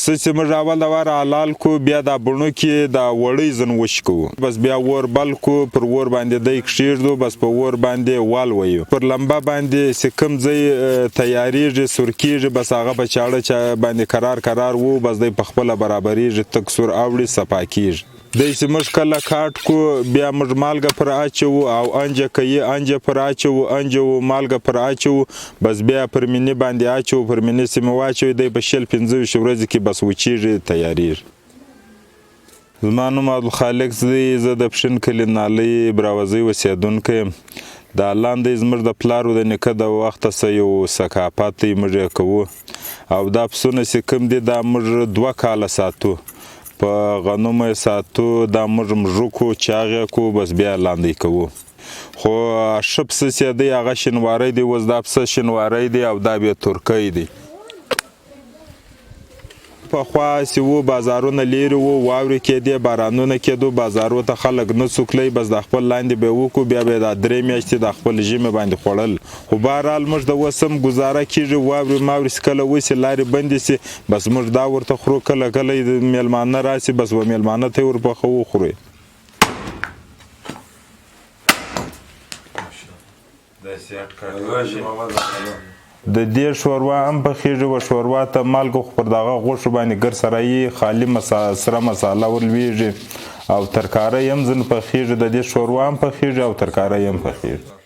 څه چې موږ اول د واره حلال کو بیا دا بڼو کې دا وړۍ ځن وش کوو بس بیا اور بل کو پر اور باندې دی کښېږدو بس په اور باندې والویو پر لمبه باندې چې کوم ځای تیاریږي سور کېږي بس هغه په چاړه باندې قرار وو بس دی په خپله برابریږي تک سور اوړي صفا کېږي دی چې موږ کله کاټ کو بیا موږ مالګه پر اچوو او انجه کوي انجه پر اچوو انجه و مالګه پر اچوو بس بیا پر مینې باندې اچوو پر مینې سیمه واچوي دی په شل 15 ورځې کې بس وچېږي تیاریږي زما نوم عبدالخالق دی زه د پښین کلي نالۍ براوزۍ اوسېدونکی یم دا لاندې زموږ د پلار و د نیکه د وخته څه یو ثقافت دی موږ یې کوو او دا پسونه چې کوم دي دا موږ 2 کاله ساتو په غنمو یې ساتو دا موږ مژوکو چاغ یې کوو بس بیا لاندې کوو خو ښه پسه چې دی هغه شینواری دی اوس دا پسه شینواری دی او دا بیا ترکی دی پخوا چې وو بازارونه لیرې وو واورې کېدې بارانونه کېدو بازارو ته خلک نه څوکلی بس د خپل لاندې به یې وکړو بیا به یې دا 3 میاشتې د خپل ژمې باندې خوړل خو بهرحال موږ د اوس هم ګزاره کېږي واورې ماورې چې کله وسي لارې بندې سي بس موږ دا ورته خورو کله کله میلمانه راسي بس به میلمانه ته یې ورپخوو خورو د دې شوروا هم پخېږي و شوروا ته مالګه خو پر دغه غوښو باندې ګر سرایي خالي سره مساله ورلویږي او ترکاری هم ځینې پخېږي د دې شوروا هم پخېږي او ترکاری هم پخېږي